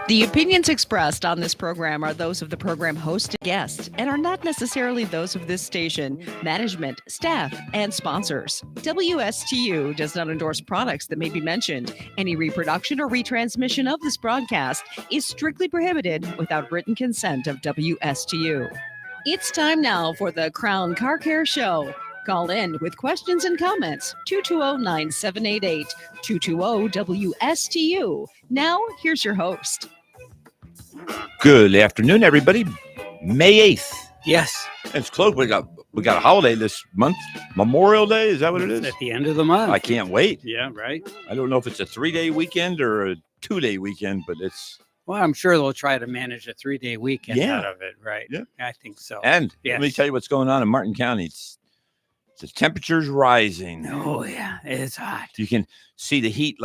The opinions expressed on this program are those of the program host and guest and are not necessarily those of this station, management, staff, and sponsors. WSTU does not endorse products that may be mentioned. Any reproduction or retransmission of this broadcast is strictly prohibited without written consent of WSTU. It's time now for the Crown Car Care Show. Call in with questions and comments, 220-9788, 220-WSTU. Now, here's your host. Good afternoon, everybody. May 8th. Yes. It's close. We got a holiday this month. Memorial Day, is that what it is? At the end of the month. I can't wait. Yeah, right. I don't know if it's a 3-day weekend or a 2-day weekend, but it's... Well, I'm sure they'll try to manage a 3-day weekend out of it, right? Yeah. I think so. And let me tell you what's going on in Martin County. The temperature's rising. Oh, yeah. It's hot. You can see the heat,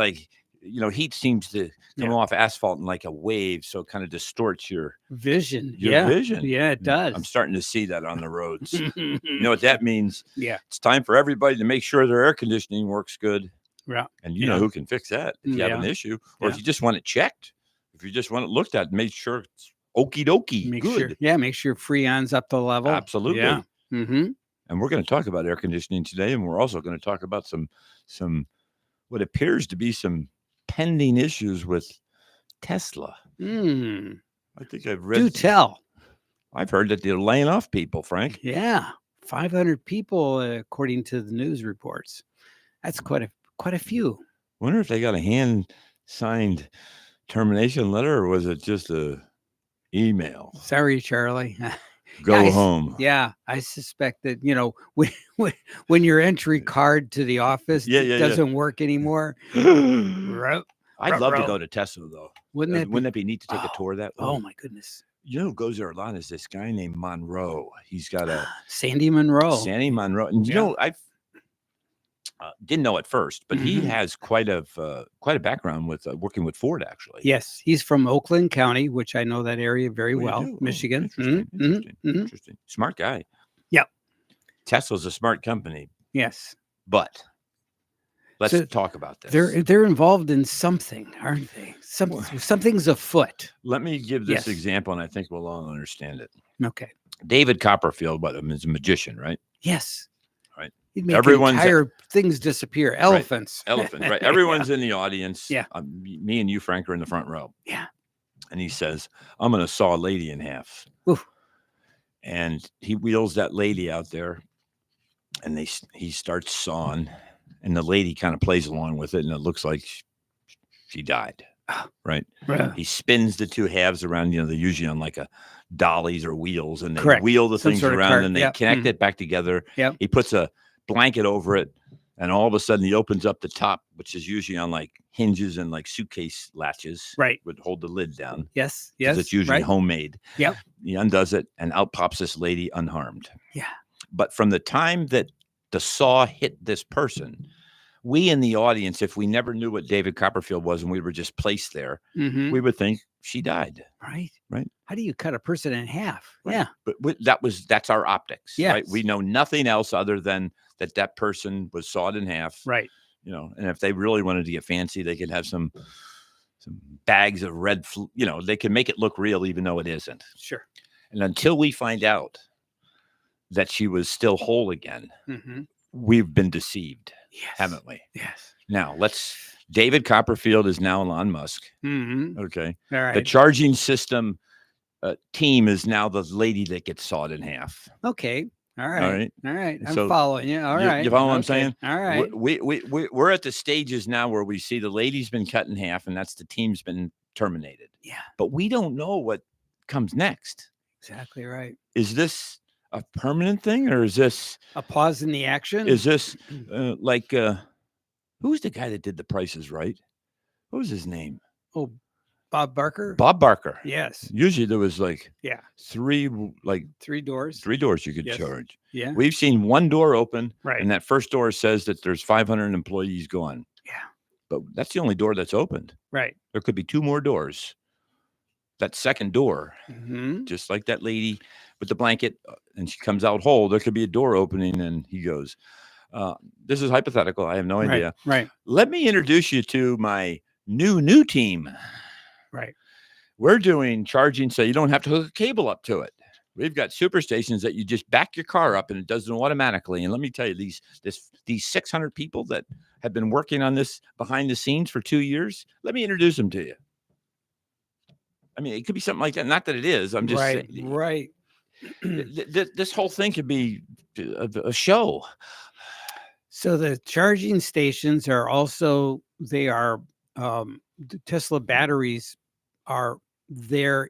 heat seems to come off asphalt in like a wave, so it kind of distorts your vision. Vision. Yeah, it does. I'm starting to see that on the roads. You know what that means? Yeah. It's time for everybody to make sure their air conditioning works good. Yeah. And you know who can fix that if you have an issue, or if you just want it checked, if you just want it looked at, make sure it's okie dokie. Make good. Sure Freon's up to level. Absolutely. Yeah. Mm-hmm. And we're going to talk about air conditioning today, and we're also going to talk about some what appears to be some pending issues with Tesla. I think I've read. Do tell. I've heard that they're laying off people, Frank. Yeah, 500 people, according to the news reports. That's quite a few. Wonder if they got a hand-signed termination letter, or was it just a email? Sorry, Charlie. Go home. Yeah, I suspect that, when your entry card to the office doesn't work anymore. I'd love to go to Tesla, though. Wouldn't that be neat to take a tour of that? Oh, my goodness. You know who goes there a lot is this guy named Monroe. He's got a... Sandy Monroe. And, I didn't know at first, but he has quite a background with working with Ford, actually. Yes, he's from Oakland County, which I know that area very well, Michigan. Interesting. Smart guy. Yep. Tesla's a smart company. Yes. But let's talk about this. They're involved in something, aren't they? Something's afoot. Let me give this example, and I think we'll all understand it. Okay. David Copperfield, is a magician, right? Yes. Right. He'd make entire things disappear. Elephants. Right. Elephants, right. Everyone's in the audience. Yeah. Me and you, Frank, are in the front row. Yeah. And he says, I'm going to saw a lady in half. Oof. And he wheels that lady out there, and he starts sawing, and the lady kind of plays along with it, and it looks like she died. Right. He spins the two halves around, they're usually on like a dollies or wheels, and they wheel the things around and they connect it back together. Yep. He puts a blanket over it, and all of a sudden he opens up the top, which is usually on like hinges and like suitcase latches. Right. Would hold the lid down. Yes. It's usually homemade. Yep. He undoes it, and out pops this lady unharmed. Yeah. But from the time that the saw hit this person, we in the audience, if we never knew what David Copperfield was and we were just placed there, we would think she died. Right. Right. How do you cut a person in half? Right. Yeah. But that's our optics. Yes. Right. We know nothing else other than that person was sawed in half. Right. And if they really wanted to get fancy, they could have some bags of red, they can make it look real even though it isn't. Sure. And until we find out that she was still whole again, we've been deceived, haven't we? Yes. Now, David Copperfield is now Elon Musk. Okay. All right. The charging system team is now the lady that gets sawed in half. Okay. All right. I'm following you. All right. You follow what I'm saying? All right. We're at the stages now where we see the lady's been cut in half, and that's the team's been terminated. Yeah. But we don't know what comes next. Exactly right. Is this a permanent thing, or is this a pause in the action? Is this who's the guy that did The Price is Right? What was his name? Oh, Bob Barker. Bob Barker. Yes. Usually there was three doors. 3 doors you could charge. Yeah. We've seen one door open, right, and that first door says that there's 500 employees gone. Yeah. But that's the only door that's opened. Right. There could be 2 more doors. That second door, mm-hmm, just like that lady with the blanket, and she comes out whole, there could be a door opening, and he goes, this is hypothetical. I have no idea. Right. Let me introduce you to my new team. Right. We're doing charging so you don't have to hook a cable up to it. We've got super stations that you just back your car up and it does it automatically. And let me tell you, these 600 people that have been working on this behind the scenes for 2 years, let me introduce them to you. I mean, it could be something like that. Not that it is. I'm just saying. Right. This whole thing could be a show. So the charging stations are also, the Tesla batteries are there,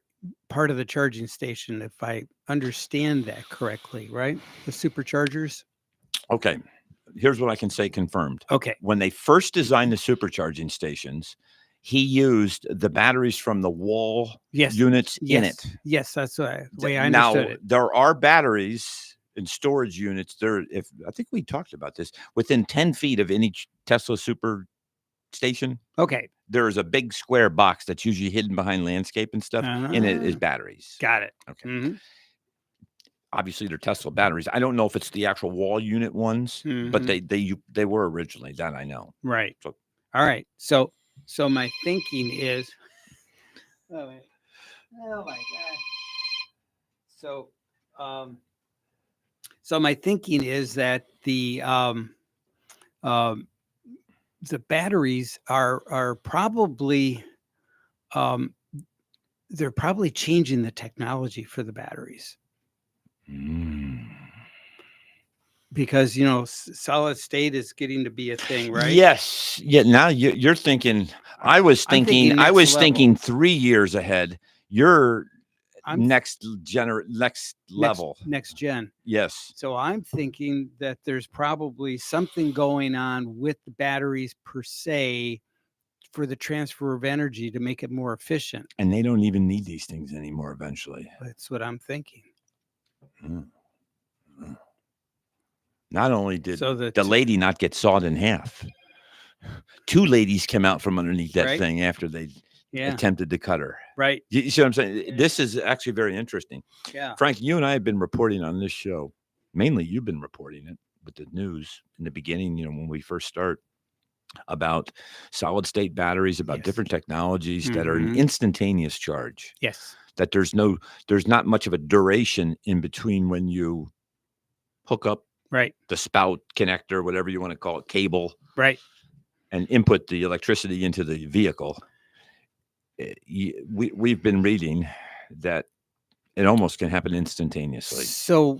part of the charging station, if I understand that correctly, right? The superchargers. Okay. Here's what I can say confirmed. Okay. When they first designed the supercharging stations, he used the batteries from the wall units in it. Yes, that's the way I understood it. There are batteries in storage units. I think we talked about this, within 10 feet of any Tesla super station. Okay. There is a big square box that's usually hidden behind landscape and stuff. In it is batteries. Got it. Okay. Mm-hmm. Obviously, they're Tesla batteries. I don't know if it's the actual wall unit ones, but they were originally, that I know. Right. So, all right. So my thinking is, oh my God. So my thinking is that the batteries are probably, they're probably changing the technology for the batteries. Because solid state is getting to be a thing, right? Yes. Yeah. Now you're thinking. I was thinking 3 years ahead. You're next level. Next gen. Yes. So I'm thinking that there's probably something going on with the batteries per se for the transfer of energy to make it more efficient. And they don't even need these things anymore eventually. That's what I'm thinking. Not only did the lady not get sawed in half, 2 ladies came out from underneath that thing after they attempted to cut her. Right. You see what I'm saying? Yeah. This is actually very interesting. Yeah. Frank, you and I have been reporting on this show. Mainly you've been reporting it with the news in the beginning, when we first start, about solid state batteries, about different technologies that are an instantaneous charge. Yes. That there's not much of a duration in between when you hook up the spout, connector, whatever you want to call it, cable, and input the electricity into the vehicle. We've been reading that it almost can happen instantaneously. So,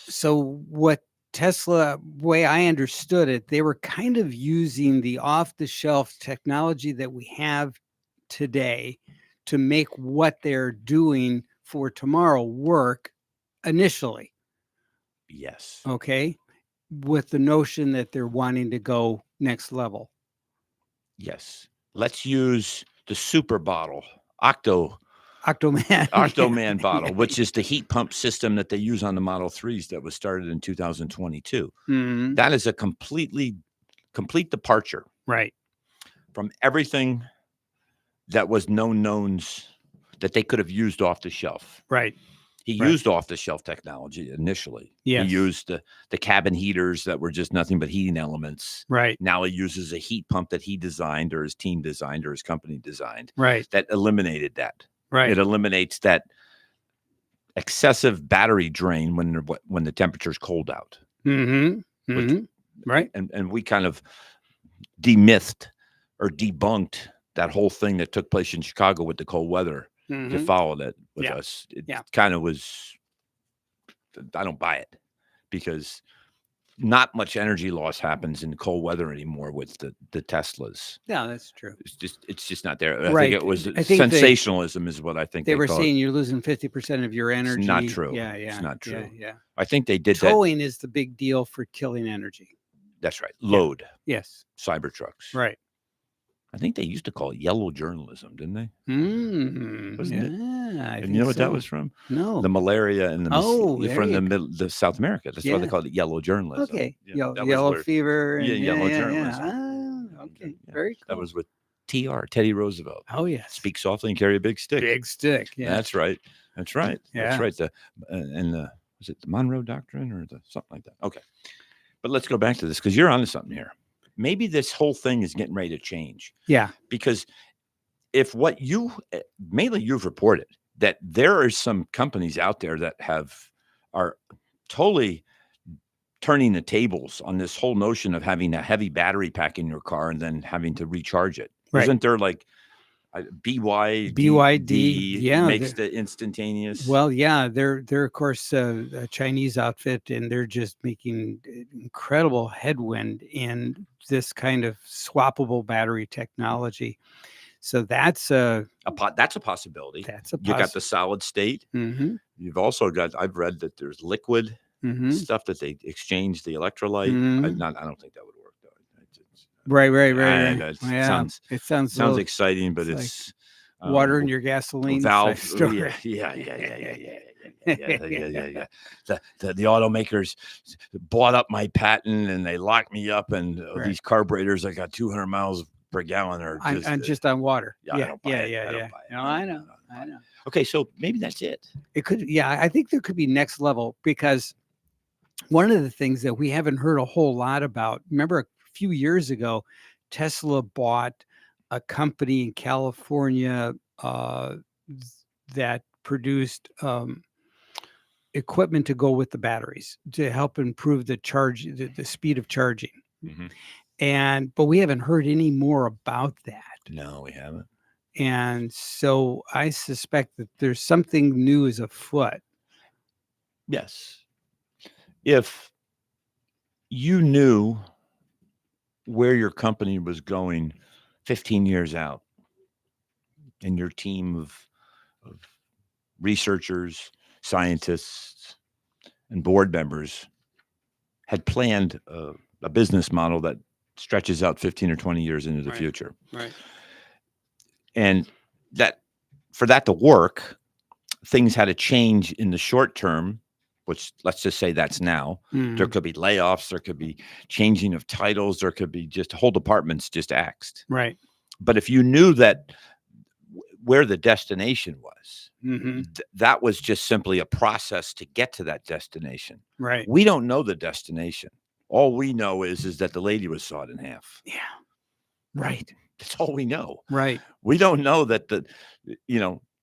So what Tesla, way I understood it, they were kind of using the off-the-shelf technology that we have today to make what they're doing for tomorrow work initially. Yes. Okay. With the notion that they're wanting to go next level. Yes. Let's use the super bottle, Octoman bottle, which is the heat pump system that they use on the Model 3s that was started in 2022. That is a complete departure. Right. From everything that was known knowns that they could have used off the shelf. Right. He used off-the-shelf technology initially. Yes. He used the cabin heaters that were just nothing but heating elements. Right. Now he uses a heat pump that he designed or his team designed or his company designed. Right. That eliminated that. Right. It eliminates that excessive battery drain when the temperature is cold out. Right. And we kind of demithed or debunked that whole thing that took place in Chicago with the cold weather. To follow that with us. It kind of was, I don't buy it, because not much energy loss happens in cold weather anymore with the Teslas. Yeah, that's true. It's just not there. I think it was sensationalism is what I think they were saying. You're losing 50% of your energy. It's not true. Yeah. It's not true. Yeah. I think they did Towing is the big deal for killing energy. That's right. Load. Yes. Cybertrucks. Right. I think they used to call it yellow journalism, didn't they? Wasn't it? And you know what that was from? No. The malaria and the South America. That's why they called it yellow journalism. Okay. Yellow fever. Yellow journalism. Okay. Very cool. That was with Teddy Roosevelt. Oh, yes. Speak softly and carry a big stick. Big stick. Yeah. That's right. Yeah. That's right. Was it the Monroe Doctrine or something like that? Okay. But let's go back to this because you're onto something here. Maybe this whole thing is getting ready to change. Yeah. Because if what you mainly you've reported that there are some companies out there that are totally turning the tables on this whole notion of having a heavy battery pack in your car and then having to recharge it. Right. Isn't there like BYD BYD, makes the instantaneous? Well, yeah, they're of course a Chinese outfit, and they're just making incredible headwind in this kind of swappable battery technology. So that's that's a possibility. That's a You got the solid state. Mm-hmm. You've also got, I've read that there's liquid stuff that they exchange the electrolyte. I don't think that would work though. Right. Yeah. It sounds exciting, but it's water in your gasoline valve. story. Yeah. The automakers bought up my patent and they locked me up, and these carburetors that got 200 miles per gallon are just on water. Yeah. No, I know. Okay, so maybe that's it. It could. Yeah, I think there could be next level, because one of the things that we haven't heard a whole lot about. Remember, a few years ago, Tesla bought a company in California that produced equipment to go with the batteries to help improve the speed of charging. But we haven't heard any more about that. No, we haven't. And so I suspect that there's something new is afoot. Yes. If you knew where your company was going 15 years out, and your team of researchers, scientists, and board members had planned a business model that stretches out 15 or 20 years into the future. Right. And that for that to work, things had to change in the short term, which let's just say that's now. There could be layoffs, there could be changing of titles, there could be just whole departments just axed. Right. But if you knew that where the destination was, that was just simply a process to get to that destination. Right. We don't know the destination. All we know is that the lady was sawed in half. Yeah. Right. That's all we know. Right. We don't know that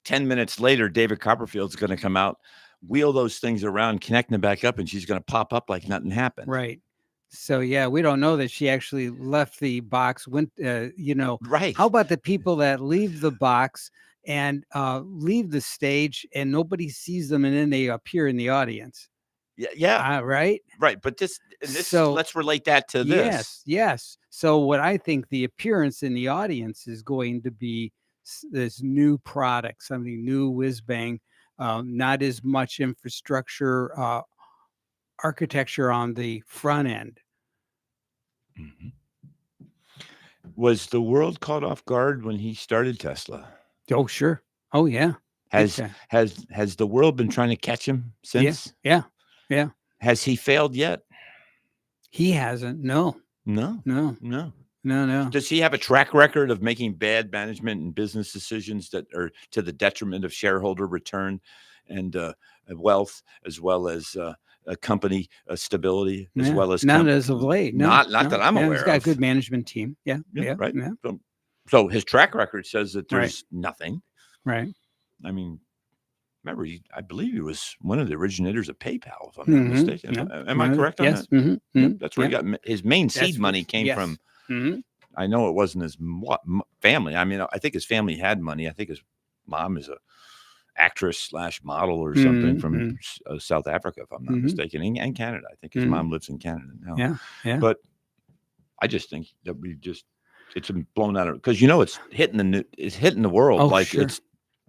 10 minutes later, David Copperfield's going to come out, wheel those things around, connect them back up, and she's going to pop up like nothing happened. Right. So, yeah, we don't know that she actually left the box, Right. How about the people that leave the box and leave the stage and nobody sees them, and then they appear in the audience? Yeah. Right. Right. But let's relate that to this. Yes. So what I think the appearance in the audience is going to be this new product, something new, whiz bang, not as much infrastructure, architecture on the front end. Was the world caught off guard when he started Tesla? Oh, sure. Oh, yeah. Has the world been trying to catch him since? Yeah. Has he failed yet? He hasn't. No. Does he have a track record of making bad management and business decisions that are to the detriment of shareholder return and wealth, as well as a company stability, as well as not as of late? Not that I'm aware of. He's got a good management team. Yeah. Right. Yeah. So his track record says that there's nothing. Right. I mean, remember, I believe he was one of the originators of PayPal, if I'm not mistaken. Am I correct on that? That's where he got his main seed money came from. I know it wasn't his family. I mean, I think his family had money. I think his mom is a actress / model or something from South Africa, if I'm not mistaken, and Canada. I think his mom lives in Canada now. Yeah. But I just think that it's blown out of, because it's hitting the world it's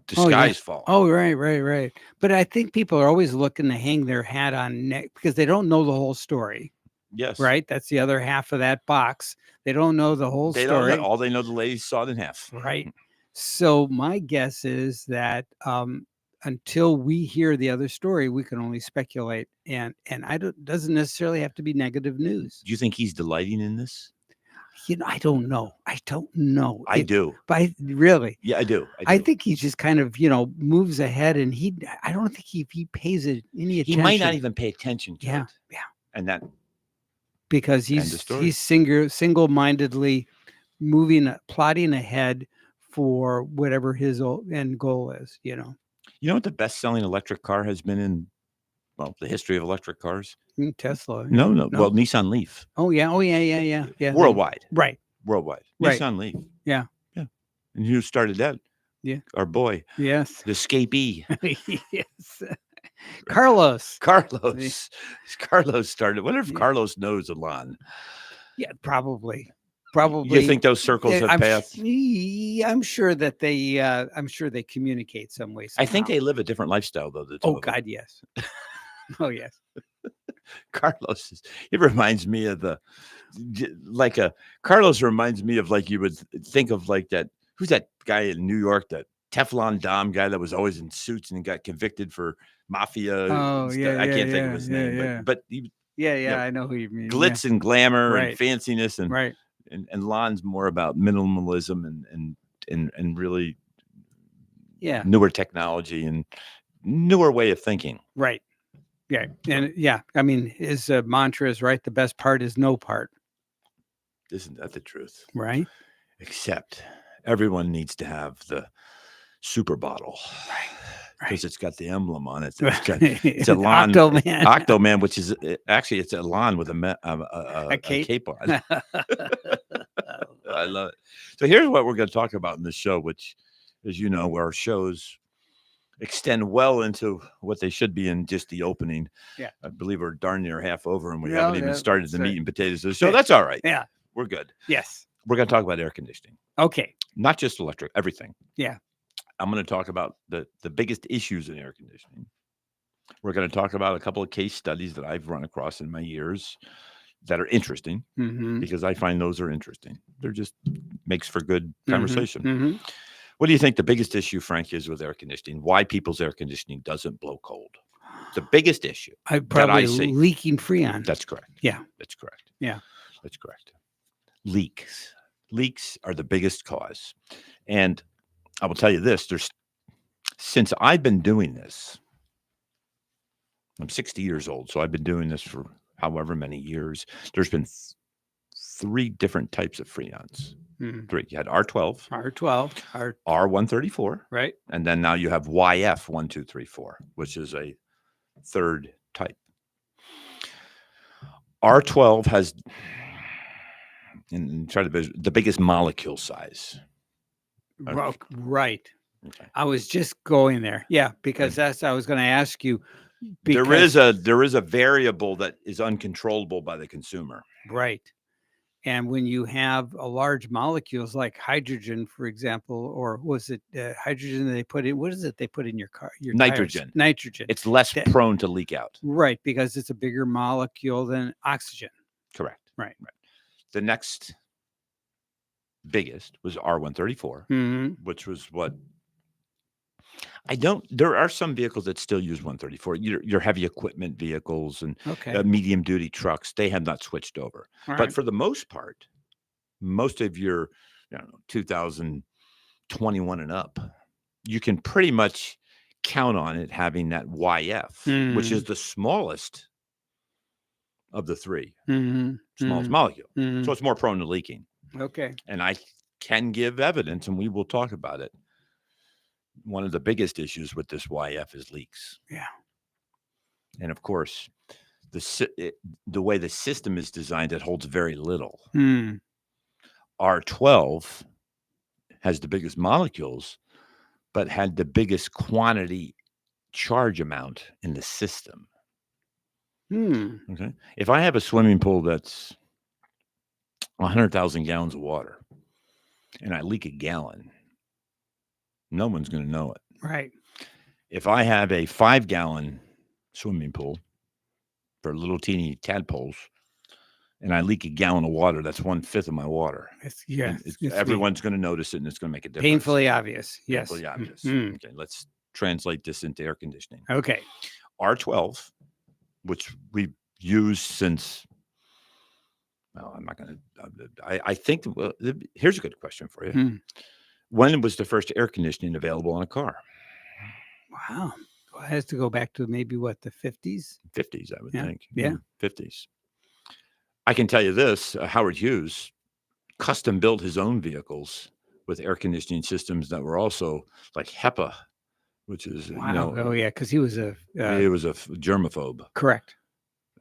the sky's fall. Oh, right. But I think people are always looking to hang their hat on neck because they don't know the whole story. Yes. Right. That's the other half of that box. They don't know the whole story. All they know, the lady sawed in half. Right. So my guess is that until we hear the other story, we can only speculate. And doesn't necessarily have to be negative news. Do you think he's delighting in this? I don't know. I do. But really? Yeah, I do. I think he just kind of, moves ahead, and I don't think he pays it any attention. He might not even pay attention to it. Yeah. And that, because he's single-mindedly plotting ahead for whatever his end goal is, You know what the best-selling electric car has been in, well, the history of electric cars? Tesla. No. Well, Nissan Leaf. Oh, yeah. Worldwide. Right. Worldwide. Right. Nissan Leaf. Yeah. Yeah. And who started that? Yeah. Our boy. Yes. The escapee. Yes. Carlos. Carlos. Carlos started. What if Yeah. Carlos knows Elon? Yeah, probably. You think those circles have passed? I'm sure that they communicate some way. I think somehow. they live a different lifestyle, though. The two Oh of them. God, yes. Oh yes. Carlos, it reminds me of Carlos reminds me of like you would think of like that. Who's that guy in New York? That Teflon Dom guy that was always in suits and got convicted for mafia. Oh yeah, I can't think of his name, but he, yeah. I know who you mean. glitz and glamour Right. and fanciness and Right. and Lon's more about minimalism and really newer technology and newer way of thinking. Right. Yeah. And I mean, his mantra is right. The best part is no part. Isn't that the truth? Right. Except everyone needs to have the super bottle. Right. Because it's got the emblem on it. It's Elon Octoman. Octoman, which is actually it's Elon with a cape on. I love it. So here's what we're going to talk about in this show, which, as you know, our shows extend well into what they should be in just the opening. Yeah, I believe we're darn near half over, and we haven't even started the meat and potatoes of the show. Yeah. That's all right. Yeah, we're good. Yes, we're going to talk about air conditioning. Okay, not just electric, everything. Yeah. I'm going to talk about the biggest issues in air conditioning. We're going to talk about a couple of case studies that I've run across in my years that are interesting because I find those are interesting. They're just makes for good conversation. What do you think the biggest issue, Frank, is with air conditioning? Why people's air conditioning doesn't blow cold? The biggest issue. Probably leaking Freon. That's correct. Yeah. That's correct. Yeah. That's correct. Leaks. Leaks are the biggest cause. And I will tell you this, since I've been doing this, I'm 60 years old, so I've been doing this for however many years. There's been three different types of Freons. Three. You had R12, R134, right, and then now you have YF1234, which is a third type. R12 has the biggest molecule size. Right. Okay. I was just going there. Yeah, because I was going to ask you. There is a variable that is uncontrollable by the consumer. Right. And when you have a large molecules like hydrogen, for example, or was it hydrogen they put in? What is it they put in your car? Your nitrogen. Tires? Nitrogen. It's less prone to leak out. Right, because it's a bigger molecule than oxygen. Correct. Right. The next biggest was R134, which was what there are some vehicles that still use 134. Your heavy equipment vehicles and medium duty trucks, they have not switched over. But for the most part, most of your 2021 and up, you can pretty much count on it having that YF, which is the smallest of the three, smallest molecule. So it's more prone to leaking. Okay. And I can give evidence, and we will talk about it. One of the biggest issues with this YF is leaks. Yeah. And of course, the way the system is designed, it holds very little. R12 has the biggest molecules, but had the biggest quantity charge amount in the system. Okay. If I have a swimming pool that's 100,000 gallons of water and I leak a gallon, no one's going to know it. Right. If I have a 5-gallon swimming pool for little teeny tadpoles and I leak a gallon of water, that's 1/5 of my water. Everyone's going to notice it and it's going to make a difference. Painfully obvious. Yes. Painfully obvious. Okay. Let's translate this into air conditioning. Okay. R12, which we've used since, well, I'm not going to, I think, well, here's a good question for you. When was the first air conditioning available on a car? Wow. Well, it has to go back to maybe the 50s? 50s, I would think. Yeah. 50s. I can tell you this, Howard Hughes custom built his own vehicles with air conditioning systems that were also like HEPA, which is, Wow. Oh yeah, because he was a it was a germaphobe. correct.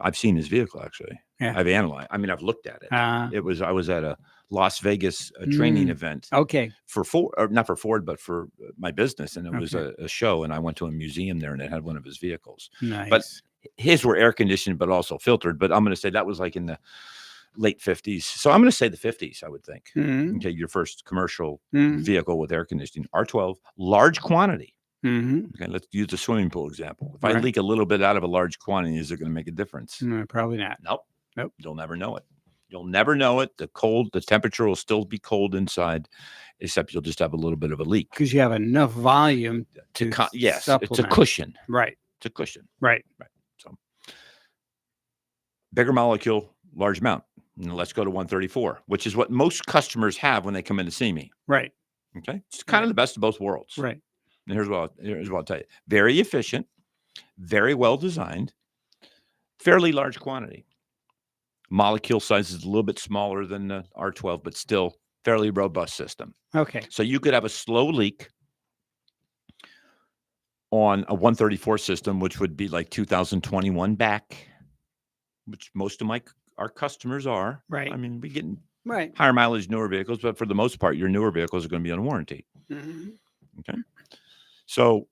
I've seen his vehicle actually. Yeah. I've analyzed. I mean, I've looked at it. I was at a Las Vegas training event Okay. for Ford, or not for Ford, but for my business, and it was Okay. a show, and I went to a museum there, and it had one of his vehicles. Nice. But his were air conditioned, but also filtered. But I'm going to say that was like in the late 50s. So I'm going to say the 50s, I would think. Mhm. Okay, your first commercial Mhm. vehicle with air conditioning, R12, large quantity. Mhm. Okay, let's use the swimming pool example. If I Right. leak a little bit out of a large quantity, is it going to make a difference? Probably not. Nope. Nope. You'll never know it. You'll never know it. The temperature will still be cold inside, except you'll just have a little bit of a leak. Because you have enough volume to Yes, it's a supplement. cushion. Right. It's a cushion. Right. So bigger molecule, large amount. And let's go to 134, which is what most customers have when they come in to see me. Right. Okay. It's kind of the best of both worlds. Right. And here's what I'll tell you. Very efficient, very well designed, fairly large quantity. Molecule size is a little bit smaller than the R12, but still fairly robust system. Okay. So you could have a slow leak on a 134 system, which would be like 2021 back, which most of our customers are. Right. I mean, we get Right. higher mileage newer vehicles, but for the most part, your newer vehicles are going to be on warranty. Mhm. Okay. So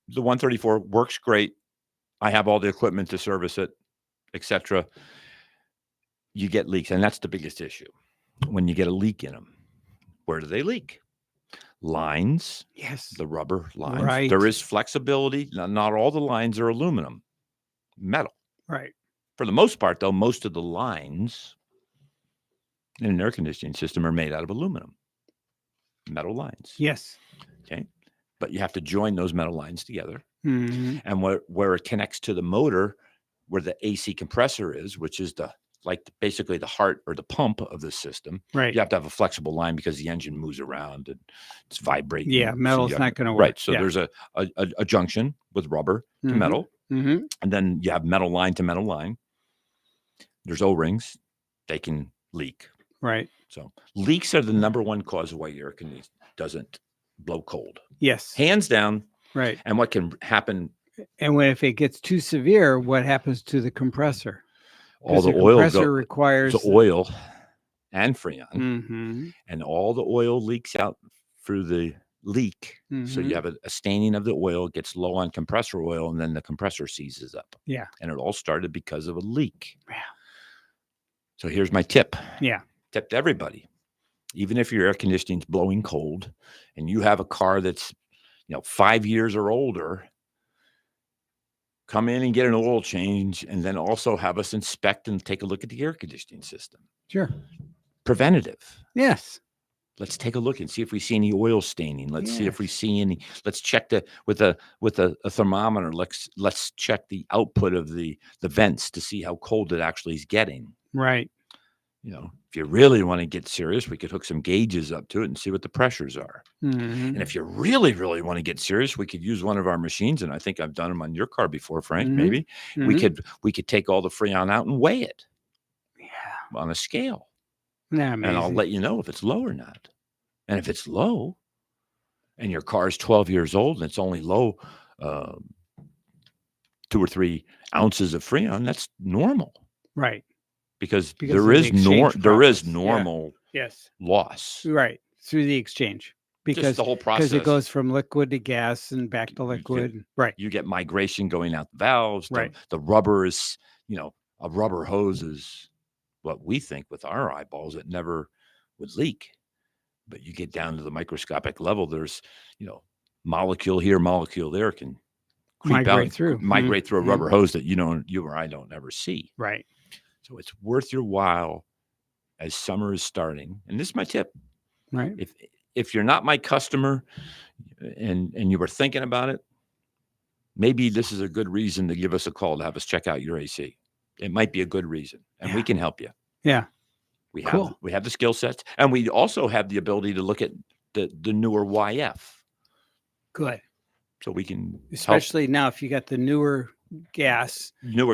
the 134 works great. I have all the equipment to service it, etc. You get leaks, and that's the biggest issue. When you get a leak in them, where do they leak? Lines. Yes. The rubber lines. Right. There is flexibility. Not all the lines are aluminum, metal. Right. For the most part, though, most of the lines in an air conditioning system are made out of aluminum, metal lines. Yes. Okay. But you have to join those metal lines together. Mhm. And where it connects to the motor, where the AC compressor is, which is basically the heart or the pump of the system. Right. You have to have a flexible line because the engine moves around and it's vibrating. Yeah. Metal's So not going to work. right. So Yeah. there's a junction with rubber to Mhm. metal, Mhm. and then you have metal line to metal line. There's O-rings. They can leak. Right. So leaks are the number one cause of why your air conditioner doesn't blow cold. Yes. Hands down. Right. And what can happen? And if it gets too severe, what happens to the compressor? All the compressor requires the oil and freon, Mhm. and all the oil leaks out through the leak. So you Mhm. have a staining of the oil, gets low on compressor oil, and then the compressor seizes up. Yeah. And it all started because of a leak. Yeah. So here's my tip. Yeah. Tip to everybody. Even if your air conditioning's blowing cold and you have a car that's 5 years or older, come in and get an oil change, and then also have us inspect and take a look at the air conditioning system. Sure. Preventative. Yes. Let's take a look and see if we see any oil staining. Let's see if we Yes. see any. Let's check with a thermometer. Let's check the output of the vents to see how cold it actually is getting. Right. If you really want to get serious, we could hook some gauges up to it and see what the pressures are. Mhm. And if you really, really want to get serious, we could use one of our machines. And I think I've done them on your car before, Frank. Mhm. Maybe Mhm. we could take all the freon out and weigh it Yeah. on a scale, Yeah. and I'll Amazing. let you know if it's low or not. And if it's low, and your car is 12 years old and it's only low 2 or 3 ounces of freon, that's normal. Right. Because of there the is exchange there is process. Yeah. normal Yes. loss. Right. Through the exchange. Just Because the whole process. it goes from liquid to gas and back to liquid. Right. You get migration going out the valves. Right. The rubber is, a rubber hose is what we think with our eyeballs it never would leak. But you get down to the microscopic level, there's, molecule here, molecule there can creep Migrate out, through. migrate through a Mhm. rubber hose that you or I don't ever see. Right. So it's worth your while as summer is starting. And this is my tip. Right. If you're not my customer and you were thinking about it, maybe this is a good reason to give us a call to have us check out your AC. It might be a good reason, and we Yeah. can help you. Yeah. We Cool. have the skill sets, and we also have the ability to look at the newer YF. Good. So we can Especially now, if you got the newer gas,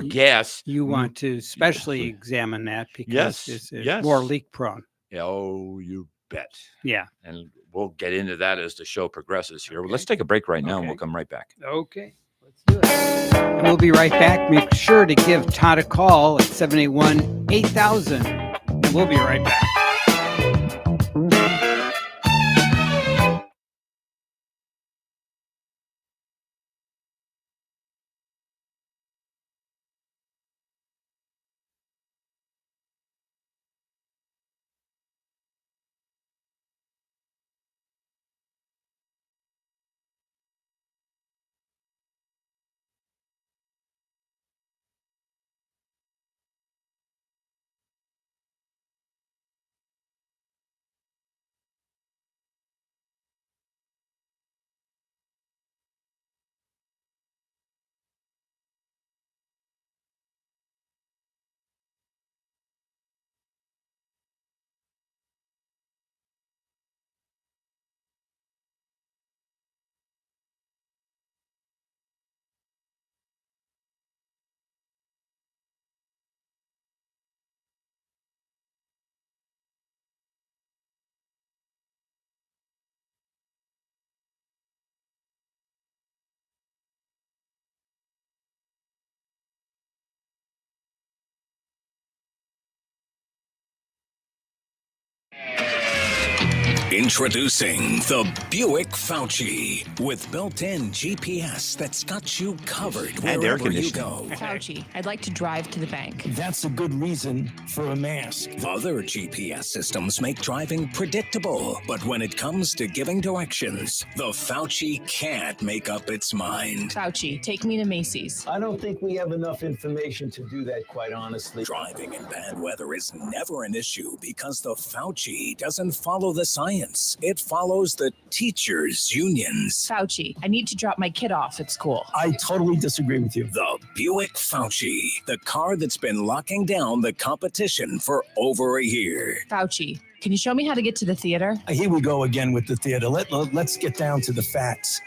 gas. you want to especially examine that because Yes, it's yes. more leak prone. Oh, you bet. Yeah. And we'll get into that as the show progresses here. Okay. Let's take a break right now, and Okay. we'll come right back. Okay, let's do it. And we'll be right back. Make sure to give Todd a call at 781-8000. And we'll be right back. Introducing the Buick Fauci with built-in GPS that's got you covered And air wherever you conditioning. go. Fauci, I'd like to drive to the bank. That's a good reason for a mask. Other GPS systems make driving predictable, but when it comes to giving directions, the Fauci can't make up its mind. Fauci, take me to Macy's. I don't think we have enough information to do that, quite honestly. Driving in bad weather is never an issue because the Fauci doesn't follow the science. It follows the teachers' unions. Fauci, I need to drop my kid off at school. I totally disagree with you. The Buick Fauci, the car that's been locking down the competition for over a year. Fauci, can you show me how to get to the theater? Here we go again with the theater. Let's get down to the facts.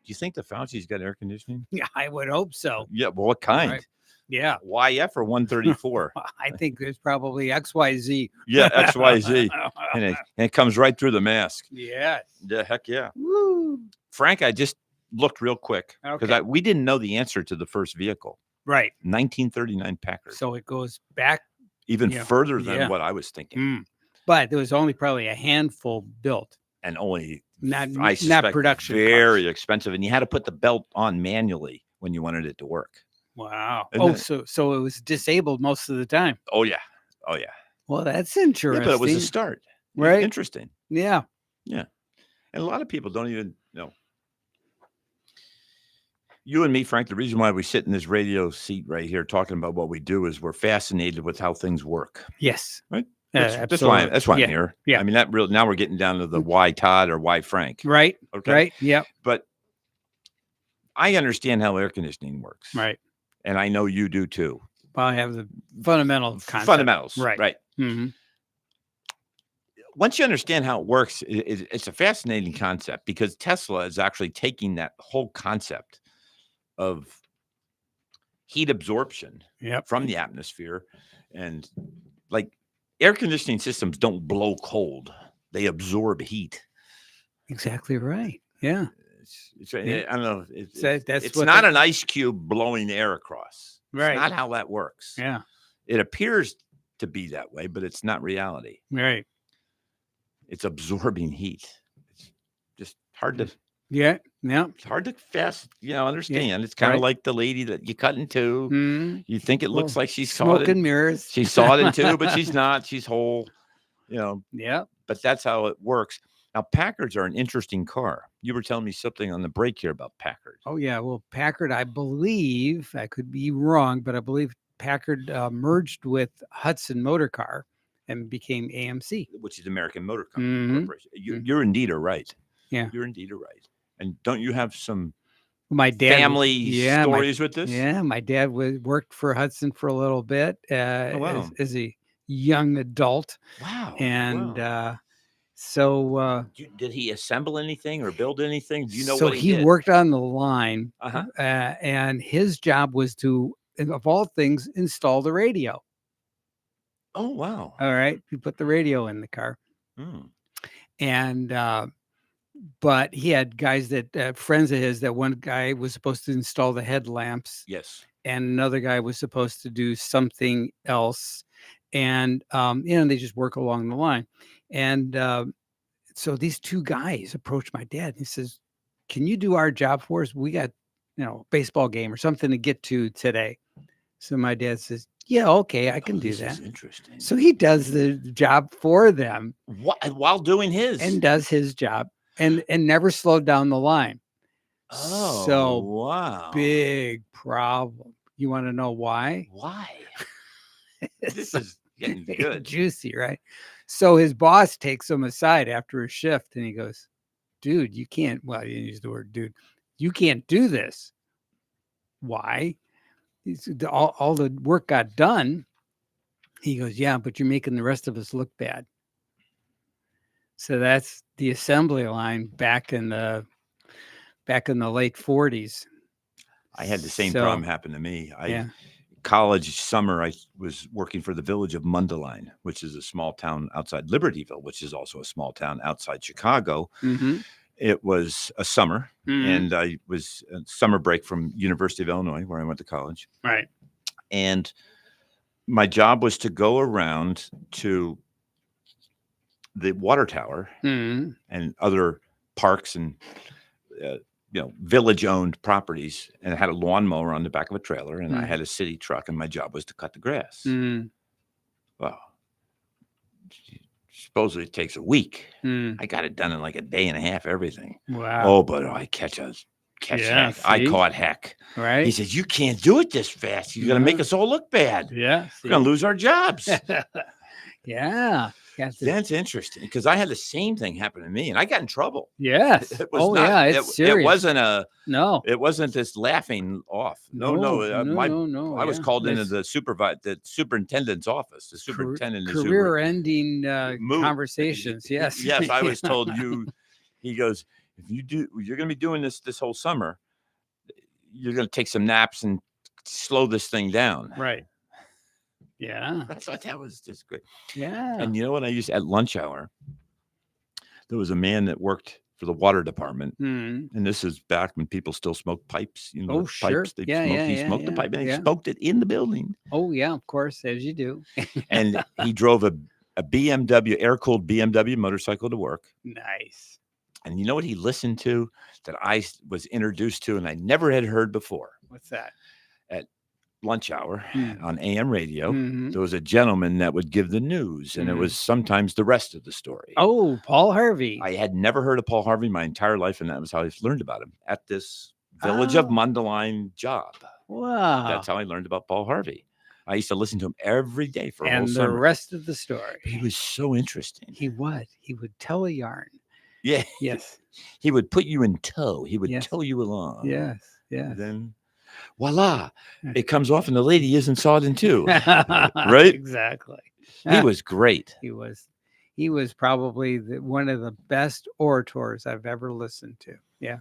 Do you think the Fauci's got air conditioning? Yeah, I would hope so. Yeah. Well, what kind? Right. Yeah, YF or 134? I think there's probably XYZ. Yeah, XYZ. And it comes right through the mask. Yes. Yeah, heck yeah. Woo. Frank, I just looked real quick because Okay. we didn't know the answer to the first vehicle. Right. 1939 Packard. So it goes back. Even yeah, further than yeah. what I was thinking. Mm. But there was only probably a handful built, And only, not I suspect, not production. very cars. expensive. And you had to put the belt on manually when you wanted it to work. Wow. Isn't Oh, it? so it was disabled most of the time. Oh, yeah. Oh, yeah. Well, that's Yeah, interesting. but it was a start. It was Right. interesting. Yeah. And a lot of people don't even know. You and me, Frank, the reason why we sit in this radio seat right here talking about what we do is we're fascinated with how things work. Yes. Right. That's That's why I'm here. Yeah. I mean, that real now we're getting down to the why Todd or why Frank. Right. Okay. Right. Yep. But I understand how air conditioning works. Right. And I know you do too. Well, I have the fundamental concept. Fundamentals. Right. Right. hmm Once you understand how it works, it's a fascinating concept because Tesla is actually taking that whole concept of heat absorption Yep. from the atmosphere, and like air conditioning systems don't blow cold, they absorb heat. Exactly right. Yeah. Yeah. I don't know. That's It's what not the- an ice cube blowing air across. Right. It's not how that works. Yeah. It appears to be that way, but it's not reality. Right. It's absorbing heat. It's just hard to Yeah. Yeah. it's hard to understand. It's kind of Right. like the lady that you cut in two. Mhm. You think it looks Well, like she's Smoke sawed and in, mirrors. she's sawed in two, but she's not. She's whole. Yeah. But that's how it works. Now, Packards are an interesting car. You were telling me something on the break here about Packard, Oh yeah. Well, Packard, I believe, I could be wrong, but I believe Packard merged with Hudson Motor Car and became AMC. which is American Motor Mhm. Corporation. You're indeed right. Yeah. You're indeed right. And don't you have some My dad, family yeah, stories with this? Yeah, my dad worked for Hudson for a little bit wow. as a young adult, Wow. and wow. so Did he assemble anything or build anything? Do you know so what he did? worked on the line, Uh-huh. and his job was to, of all things, install the radio. Oh, wow. All right, you put the radio in the car. And but he had guys that friends of his. That one guy was supposed to install the headlamps, Yes. and another guy was supposed to do something else. And they just work along the line. And so these two guys approached my dad. He says, "Can you do our job for us? We got, baseball game or something to get to today." So my dad says, "Yeah, okay, I can do This that." is interesting. So he does the job for them While doing his. and does his job and never slowed down the line. Oh, So wow. big problem. You want to know why? Why? This So is getting good. juicy, right? So his boss takes him aside after a shift and he goes, "Dude, you can't," well, he didn't use the word dude, "you can't do this." Why? He said, all the work got done. He goes, "Yeah, but you're making the rest of us look bad." So that's the assembly line back in the late 40s. I had the same So, problem happen to me. Yeah. College summer, I was working for the village of Mundelein, which is a small town outside Libertyville, which is also a small town outside Chicago. Mm-hmm. It was a summer, Mhm. and I was a summer break from University of Illinois, where I went to college. Right. And my job was to go around to the water tower Mm-hmm. and other parks and village-owned properties, and I had a lawnmower on the back of a trailer, and I had a city truck, and my job was to cut the grass. Mm-hmm. Well, supposedly it takes a week. Mm. I got it done in like a day and a half, everything. Wow. Oh, but I catch Yeah, heck. I see? caught heck. Right. He says, "You can't do it this fast. You're going to make No. us all look bad. Yeah. We're going to lose our jobs." Yeah. That's interesting, because I had the same thing happen to me, and I got in trouble. Yes. It was Oh, not, yeah. It's serious. It wasn't this laughing off. No. No. I was Yeah. called into It's the superintendent's office. The superintendent is who career-ending moved. conversations. Yes. Yes, I was told he goes, you're going to be doing this whole summer. You're going to take some naps and slow this thing down. Right. Yeah. I thought that was just great. Yeah. And you know what I used at lunch hour? There was a man that worked for the water department. Mm. And this is back when people still smoked pipes. Oh, sure. Pipes. Yeah, He smoked the pipe, and he yeah. smoked it in the building. Oh, yeah, of course, as you do. And he drove a BMW, air-cooled BMW motorcycle to work. Nice. And you know what he listened to that I was introduced to and I never had heard before? What's that? At lunch hour Mm. on AM radio, Mhm. there was a gentleman that would give the news, and it was sometimes the rest of the story. Oh, Paul Harvey. I had never heard of Paul Harvey my entire life, and that was how I learned about him at this village of Mundelein job. Wow. That's how I learned about Paul Harvey. I used to listen to him every day for a whole And the summer. rest of the story. He was so interesting. He would tell a yarn. Yeah. Yes. He would put you in tow. He would Yes. tow you along. Yes. And Yes. then, voila, it comes off and the lady isn't sawed in two. Right? Exactly. He was great. He was probably one of the best orators I've ever listened to. Yeah.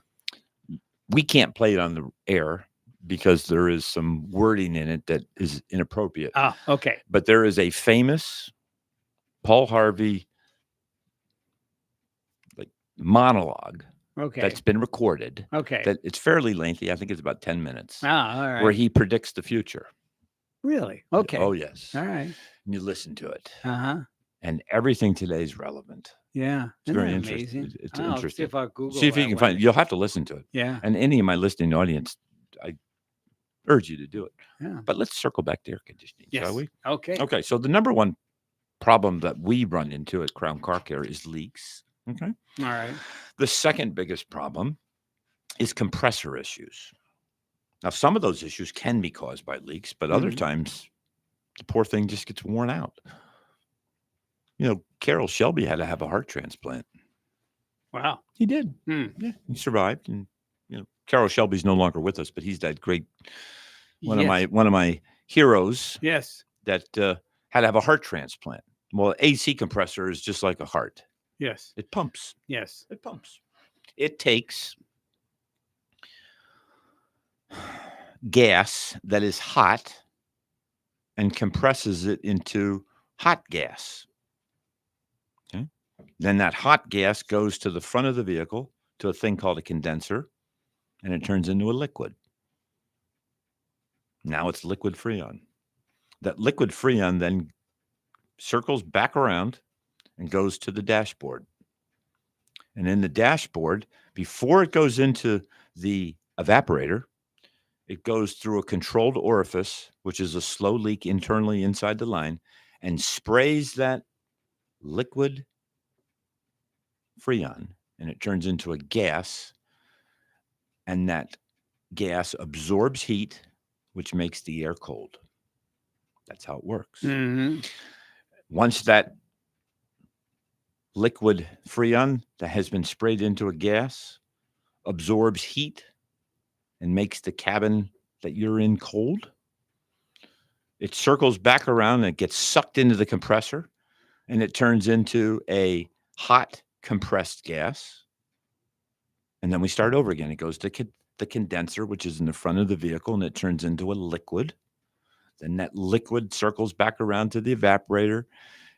We can't play it on the air because there is some wording in it that is inappropriate. Oh, okay. But there is a famous Paul Harvey monologue Okay. that's been recorded. Okay. That it's fairly lengthy. I think it's about 10 minutes. All right. Where he predicts the future. Really? Okay. Oh, yes. All right. And you listen to it. Uh-huh. And everything today is relevant. Yeah. It's very Isn't that interesting. amazing? It's I'll interesting. See if I Google See if you that can one. find it. You'll have to listen to it. Yeah. And any of my listening audience, I urge you to do it. Yeah. But let's circle back to air conditioning, Yes. shall we? Okay. Okay. So the number one problem that we run into at Crown Car Care is leaks. Okay. All right. The second biggest problem is compressor issues. Now, some of those issues can be caused by leaks, but other times the poor thing just gets worn out. Carroll Shelby had to have a heart transplant. Wow. He did. Hmm. Yeah, he survived. And Carroll Shelby's no longer with us, but he's that great one of my heroes Yes. that had to have a heart transplant. Well, AC compressor is just like a heart. Yes. It pumps. Yes. It pumps. It takes gas that is hot and compresses it into hot gas. Okay. Then that hot gas goes to the front of the vehicle to a thing called a condenser, and it turns into a liquid. Now it's liquid Freon. That liquid Freon then circles back around and goes to the dashboard. And in the dashboard, before it goes into the evaporator, it goes through a controlled orifice, which is a slow leak internally inside the line, and sprays that liquid Freon, and it turns into a gas. And that gas absorbs heat, which makes the air cold. That's how it works. Mm-hmm. Once that liquid Freon that has been sprayed into a gas absorbs heat and makes the cabin that you're in cold, it circles back around and it gets sucked into the compressor, and it turns into a hot compressed gas. And then we start over again. It goes to the condenser, which is in the front of the vehicle, and it turns into a liquid. Then that liquid circles back around to the evaporator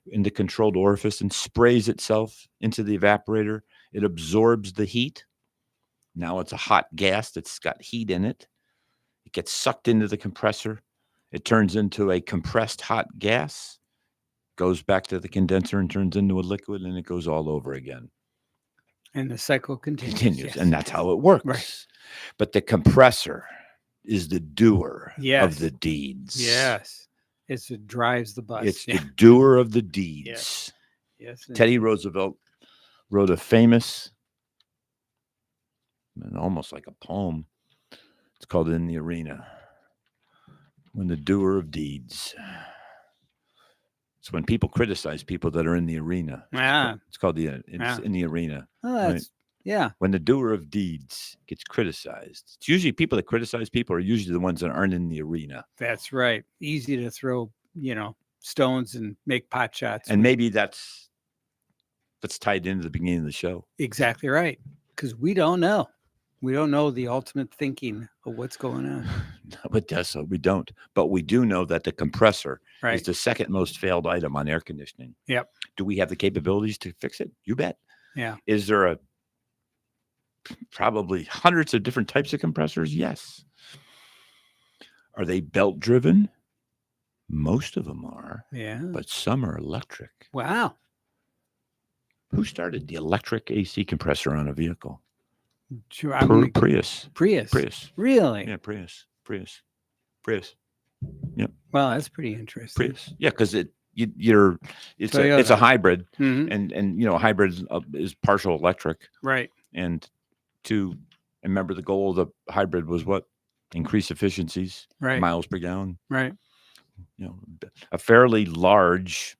in the controlled orifice and sprays itself into the evaporator. It absorbs the heat. Now it's a hot gas that's got heat in it. It gets sucked into the compressor. It turns into a compressed hot gas, goes back to the condenser and turns into a liquid, and it goes all over again. And the cycle continues. Yes. And that's how it works. Right. But the compressor is the doer Yes. of the deeds. Yes. It drives the bus. It's the doer of the deeds. Yes. Yes. Teddy Roosevelt wrote a famous, and almost like a poem. It's called In the Arena. When the doer of deeds. It's when people criticize people that are in the arena. Ah. It's called in the arena. Oh, that's, right? Yeah. When the doer of deeds gets criticized, it's usually people that criticize people are usually the ones that aren't in the arena. That's right. Easy to throw, stones and make pot shots. And maybe that's tied into the beginning of the show. Exactly right. Because we don't know. We don't know the ultimate thinking of what's going on. But so we don't. But we do know that the compressor Right. is the second most failed item on air conditioning. Yep. Do we have the capabilities to fix it? You bet. Yeah. Is there probably hundreds of different types of compressors? Yes. Are they belt driven? Most of them are. Yeah. But some are electric. Wow. Who started the electric AC compressor on a vehicle? Sure, Prius. Prius. Really? Yeah, Prius. Well, that's pretty interesting. Prius. Yeah, because it's Toyota. a hybrid, Mhm. and hybrid is partial electric, Right. and remember the goal of the hybrid was what? Increase efficiencies, Right. miles per gallon. Right. A fairly large.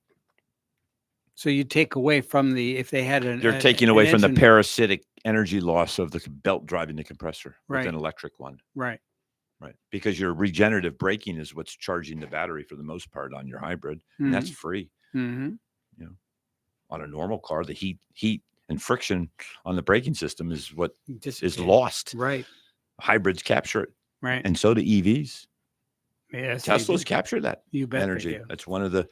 So you take away from if they had They're taking away from the engine- parasitic energy loss of the belt driving the compressor with an electric one. Right. Right. Because your regenerative braking is what's charging the battery for the most part on your hybrid. Mhm. And that's free. Mm-hmm. On a normal car, the heat and friction on the braking system is what is Yeah. lost. Right. Hybrids capture it. Right. And so do EVs. Yes. Teslas capture that You bet they energy. do. That's one of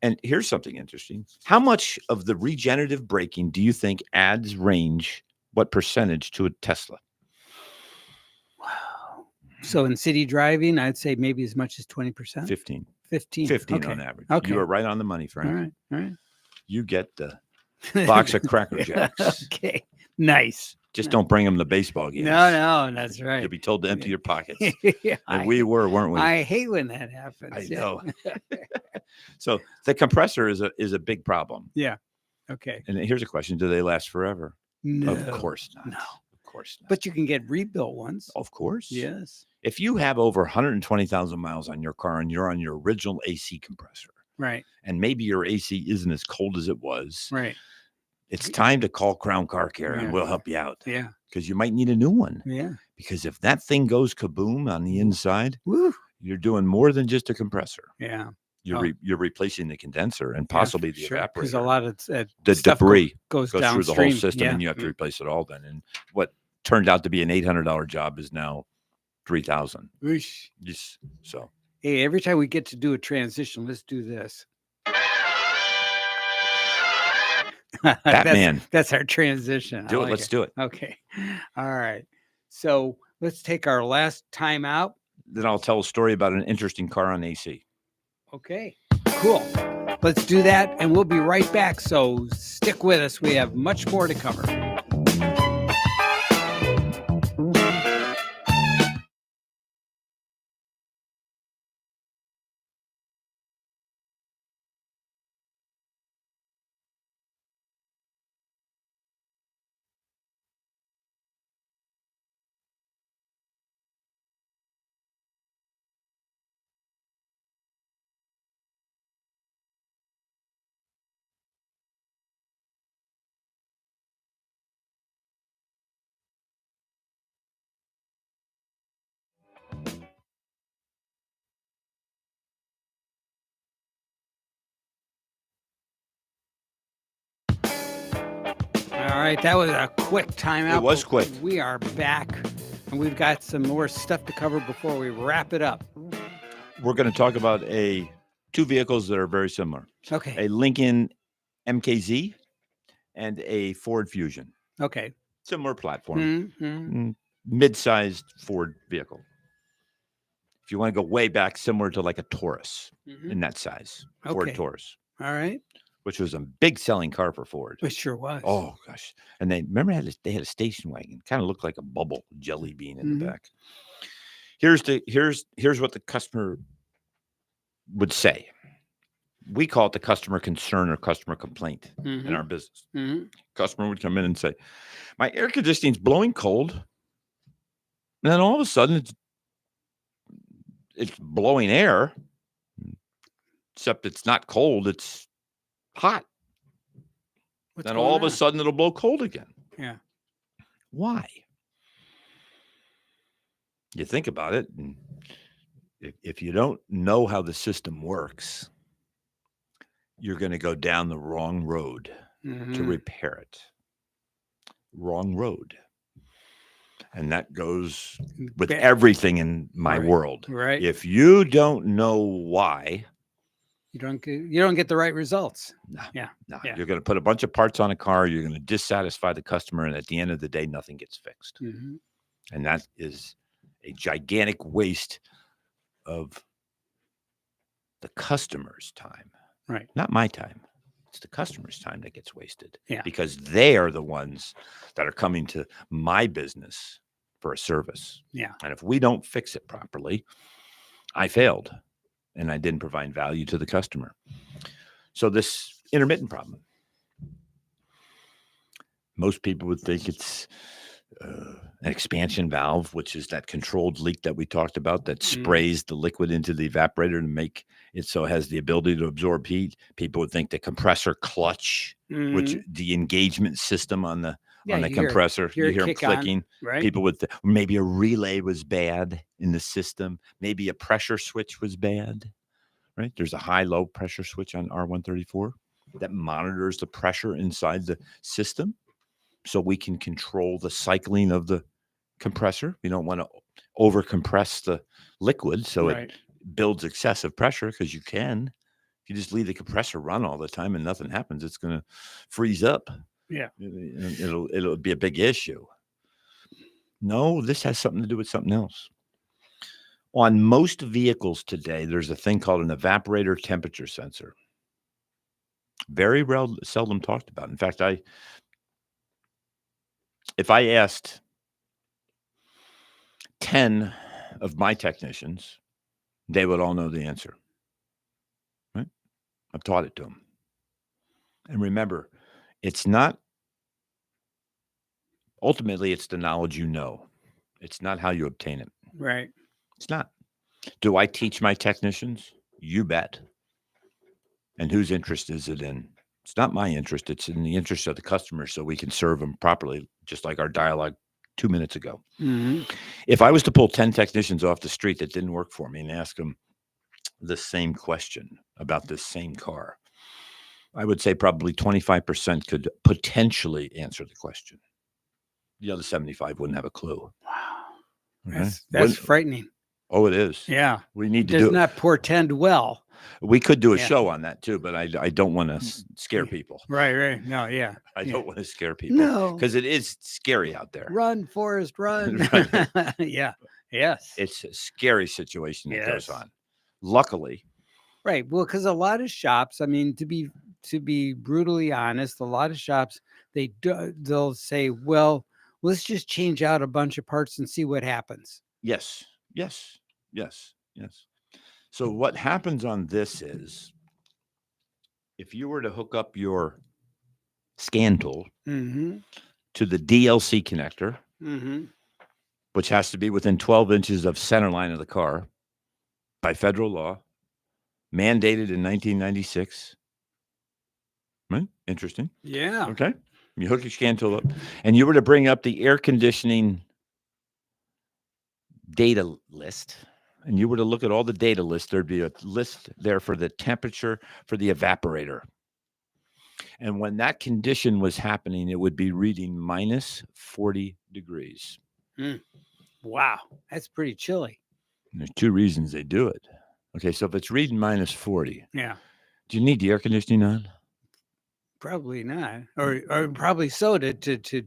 and here's something interesting. How much of the regenerative braking do you think adds range? What percentage to a Tesla? Wow. So in city driving, I'd say maybe as much as 20%. 15. 15. 15 Okay. on average. Okay. You are right on the money, Frank. All right. All right. You get the box of Cracker Jacks. Okay. Nice. Just don't bring them to baseball games. No, that's right. You'll be told to empty your pockets. Yeah, And we were, weren't we? I hate when that happens. I Yeah. know. So the compressor is a big problem. Okay. And here's a question: do they last forever? No. Of course not. No. Of course not. But you can get rebuilt ones. Of course. Yes. If you have over 120,000 miles on your car and you're on your original AC compressor, Right. and maybe your AC isn't as cold as it was, Right. it's time to call Crown Car Care Yeah. and we'll help you out. Yeah. Because you might need a new one. Yeah. Because if that thing goes kaboom on the inside, Woo. you're doing more than just a compressor. Yeah. You're replacing the condenser and possibly the evaporator. Because a lot of the stuff debris goes through downstream. the whole system, Yeah. and you have to replace it all. Then, and what turned out to be an $800 job is now $3,000. Whoosh. Yes. So Hey, every time we get to do a transition, let's do this. Batman. That's our transition. I Do it. like Let's do it. Okay. All right. So let's take our last time out. Then I'll tell a story about an interesting car on AC. Okay. Cool. Let's do that, and we'll be right back. So stick with us. We have much more to cover. All right, that was a quick timeout. It was but quick. We are back, and we've got some more stuff to cover before we wrap it up. We're going to talk about two vehicles that are very similar. Okay. A Lincoln MKZ and a Ford Fusion. Okay. Similar platform. Mm-hmm. Mid-sized Ford vehicle. If you want to go way back, similar to like a Taurus in that size. Ford Okay. Taurus. All right. Which was a big selling car for Ford. It sure was. Oh, gosh. And they had a station wagon. Kind of looked like a bubble jelly bean in the back. Here's what the customer would say. We call it the customer concern or customer complaint in our business. Customer would come in and say, my air conditioning's blowing cold. And then all of a sudden it's blowing air, except it's not cold, it's hot. What's Then going all of a on? sudden it'll blow cold again. Yeah. Why? You think about it, and if you don't know how the system works, you're going to go down the wrong road to repair it. Wrong road. And that goes with everything in my world. Right. If you don't know why, you don't get the right results. No. Yeah. You're going to put a bunch of parts on a car. You're going to dissatisfy the customer. And at the end of the day, nothing gets fixed. And that is a gigantic waste of the customer's time. Right. Not my time. It's the customer's time that gets wasted. Yeah. Because they are the ones that are coming to my business for a service. Yeah. And if we don't fix it properly, I failed. And I didn't provide value to the customer. So this intermittent problem, most people would think it's an expansion valve, which is that controlled leak that we talked about that sprays the liquid into the evaporator to make it so it has the ability to absorb heat. People would think the compressor clutch, which the engagement system on the compressor, you hear them clicking. Right. People would maybe a relay was bad in the system. Maybe a pressure switch was bad. Right. There's a high-low pressure switch on R134 that monitors the pressure inside the system so we can control the cycling of the compressor. We don't want to over-compress the liquid so it builds excessive pressure because you can. If you just leave the compressor run all the time and nothing happens, it's going to freeze up. Yeah. It'll be a big issue. No, this has something to do with something else. On most vehicles today, there's a thing called an evaporator temperature sensor. Very seldom talked about. In fact, if I asked 10 of my technicians, they would all know the answer. Right? I've taught it to them. And remember, ultimately, it's the knowledge you know. It's not how you obtain it. Right. It's not. Do I teach my technicians? You bet. And whose interest is it in? It's not my interest. It's in the interest of the customer so we can serve them properly, just like our dialogue 2 minutes ago. If I was to pull 10 technicians off the street that didn't work for me and ask them the same question about this same car, I would say probably 25% could potentially answer the question. The other 75 wouldn't have a clue. Wow. That's frightening. Oh, it is. Yeah. We need to Does do not portend well. We could do a Yeah. show on that too, but I don't want to scare people. Right. No, yeah. I Yeah. don't want to scare people No. because it is scary out there. Run, Forrest, run. Right. Yeah. Yes. It's a scary situation that goes Yes. on. Luckily, Right. Well, because a lot of shops, I mean, to be brutally honest, a lot of shops they'll say, well, let's just change out a bunch of parts and see what happens. yes. So what happens on this is if you were to hook up your scan tool Mm-hmm. to the DLC connector, Mm-hmm. which has to be within 12 inches of center line of the car by federal law, mandated in 1996. Right? Interesting. Yeah. Okay. You hook your scan tool up, and you were to bring up the air conditioning data list, and you were to look at all the data lists, there'd be a list there for the temperature for the evaporator. And when that condition was happening, it would be reading minus 40 degrees. Wow. That's pretty chilly. And there's two reasons they do it. Okay, so if it's reading minus 40, Yeah. do you need the air conditioning on? Probably not. Or probably so to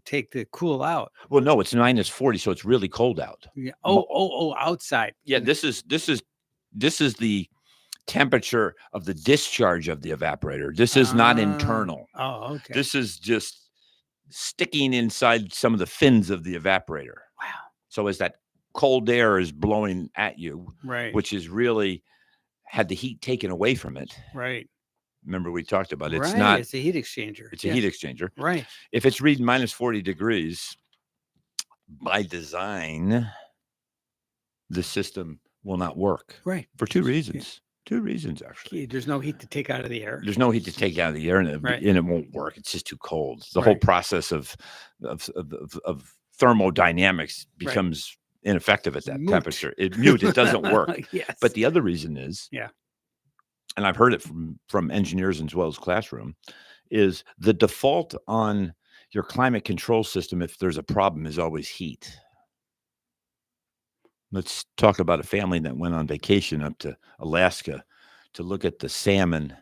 take the cool out. Well, no, it's minus 40, so it's really cold out. Yeah. Oh, outside. Yeah, this is the temperature of the discharge of the evaporator. This is not internal. Oh, okay. This is just sticking inside some of the fins of the evaporator. Wow. So as that cold air is blowing at you, Right. which is really had the heat taken away from it. Right. Remember we talked about it. It's right. not. It's a heat exchanger. It's a heat exchanger. Right. If it's reading minus 40 degrees, by design, the system will not work. Right. For two reasons. Two reasons, actually. There's no heat to take out of the air. There's no heat to take out of the air, and Right. it won't work. It's just too cold. The whole Right. process of thermodynamics becomes ineffective at that Moot. temperature. It doesn't work. Yes. But the other reason is, Yeah. and I've heard it from engineers as well as classroom, is the default on your climate control system, if there's a problem, is always heat. Let's talk about a family that went on vacation up to Alaska to look at the salmon.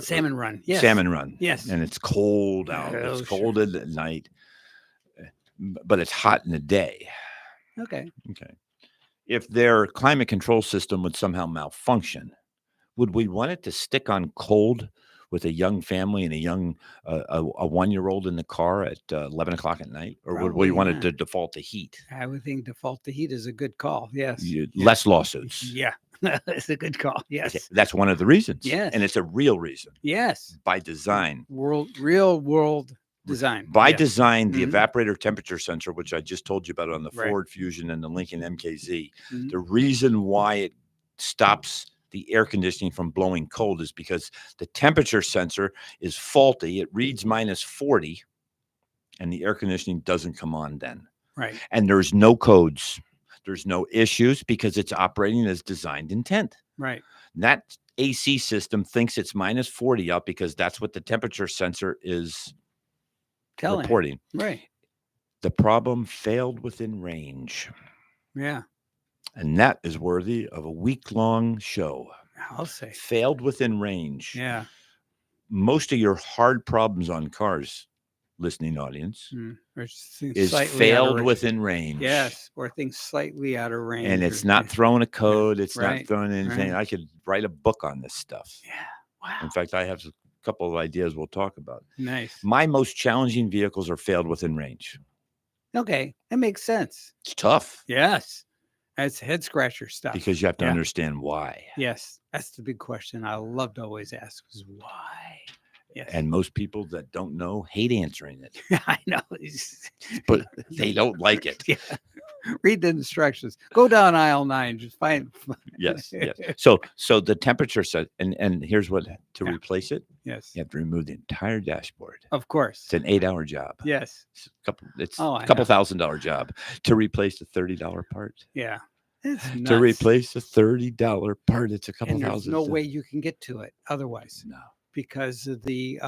Salmon run. Yes. Salmon run. Yes. And it's cold out. Oh, It's cold at night, but it's hot in the day. Okay. Okay. If their climate control system would somehow malfunction, would we want it to stick on cold with a young family and a 1-year-old in the car at 11 o'clock at night? Or would we Probably want it not. to default to heat? I would think default to heat is a good call. Yes. Less lawsuits. Yeah. It's a good call. Yes. Okay, that's one of the reasons. Yes. And it's a real reason Yes. by design. Real world design. By Yes. design, the Mhm. evaporator temperature sensor, which I just told you about on the Right. Ford Fusion and the Lincoln MKZ, Mhm. the reason why it stops the air conditioning from blowing cold is because the temperature sensor is faulty. It reads minus 40, and the air conditioning doesn't come on then. Right. And there's no codes. There's no issues because it's operating as designed intent. Right. And that AC system thinks it's minus 40 out because that's what the temperature sensor is Telling. reporting. Right. The problem failed within range. Yeah. And that is worthy of a week-long show. I'll say. Failed within range. Yeah. Most of your hard problems on cars, listening audience, Or things is slightly out of failed range. within range. Yes. Or things slightly out of range. And it's or- not throwing a code. It's not Right, throwing anything. right. I could write a book on this stuff. Yeah. Wow. In fact, I have a couple of ideas we'll talk about. Nice. My most challenging vehicles are failed within range. Okay. That makes sense. It's tough Yes. That's head scratcher stuff. because you have to Yeah. understand why. Yes. That's the big question I love to always ask is why? Yes. And most people that don't know hate answering it, I know. but they don't like it. Yeah. Read the instructions. Go down aisle 9. Just find. Yes, yes. So the temperature set, and here's what to Yeah. replace it. Yes. You have to remove the entire dashboard. Of course. It's an 8-hour job. Yes. It's Oh, I a couple know. $1,000 job to replace a $30 part. Yeah. It's To nuts. replace a $30 part, it's a couple And there's thousand. no way you can get to it otherwise No. because of the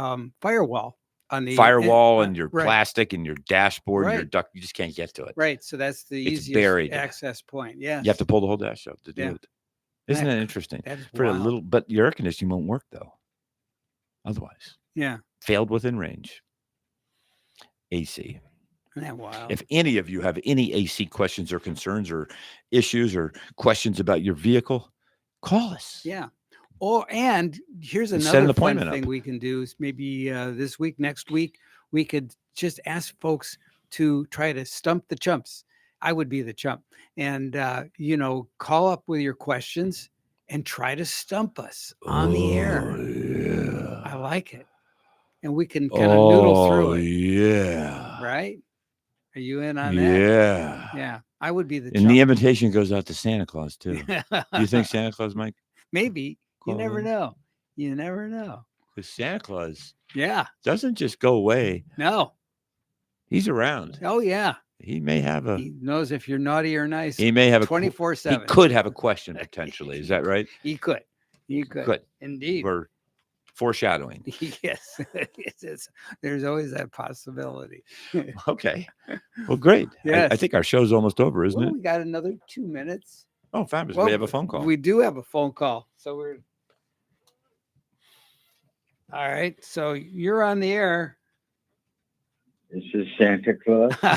firewall on the Firewall and your right. plastic and your dashboard and your Right. duct, you just can't get to it. Right. So that's the It's easiest buried. access point. Yeah. You have to pull the whole dash out to do Yeah. it. Isn't that interesting? That is For a wild. little, but your air conditioning won't work though. Otherwise, Yeah. failed within range. AC. Isn't that wild? If any of you have any AC questions or concerns or issues or questions about your vehicle, call us. Yeah. And here's And set another an fun appointment thing up. we can do is maybe this week, next week, we could just ask folks to try to stump the chumps. I would be the chump. And, call up with your questions and try to stump us on the air. Yeah. I like it. And we can kind of noodle through it. Yeah. Right? Are you in on that? Yeah. Yeah. I would be the And the chump. invitation goes out to Santa Claus too. Do you think Santa Claus might? Maybe. You call never in? know. You never know. Because Santa Claus Yeah. doesn't just go away. No. He's around. Oh, yeah. He may have a. He knows if you're naughty or nice. He may have a. 24/7. He could have a question potentially. Is that right? He could. He could. Could. Indeed. We're foreshadowing. Yes. There's always that possibility. Okay. Well, great. Yes. I think our show's almost over, isn't Well, it? we got another 2 minutes. Oh, fabulous. Well, we have a phone call. We do have a phone call. So we're all right. So you're on the air. This is Santa Claus. No.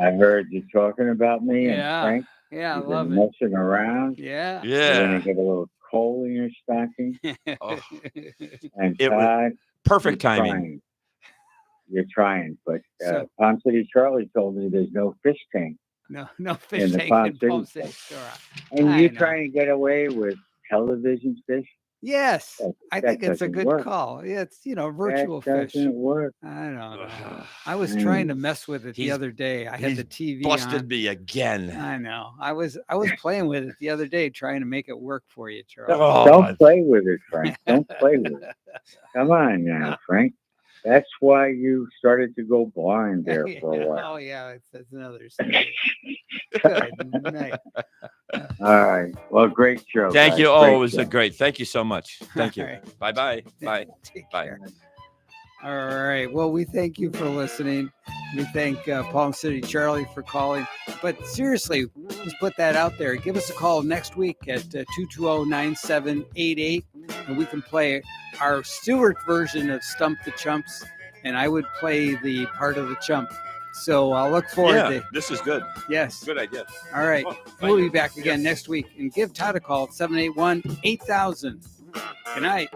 I heard you talking about me and Yeah. Frank. Yeah, I You've love been it. messing around. Yeah. You're gonna Yeah. get a little coal in your stocking. Oh, And It was Todd, perfect you're timing. trying. You're trying, but So- Palm City Charlie told me there's no fish tank, No fish In the tank Palm in Palm City. City. Sure. and I you're know. trying to get away with television fish. Yes. That- I that think it's a doesn't good work. call. Yeah, it's virtual that fish. doesn't work. I don't know. Ugh. I was Mm. trying to mess with it the He's- other day. I had he's the TV Busted on. me again. I know. I was playing with it the other day, trying to make it work for you, Charles. Oh, Don't play with it, Frank. Don't play with it. Come on now, Frank. That's why you started to go blind there for a while. Oh yeah, that's another story. Good night. All right. Well, great show. Thank guys. you. Oh, Great it was show. great. Thank you so much. Thank you. All right. Bye-bye. Bye. Take Bye. care. All right. Well, we thank you for listening. We thank Palm City Charlie for calling. But seriously, let's put that out there. Give us a call next week at 220-9788, and we can play our Stewart version of Stump the Chumps, and I would play the part of the chump. So I'll look forward Yeah, to this is good. Yes. Good idea. All right. Oh, thank We'll you. be back again next week, and give Todd a call at 781-8000. Good night.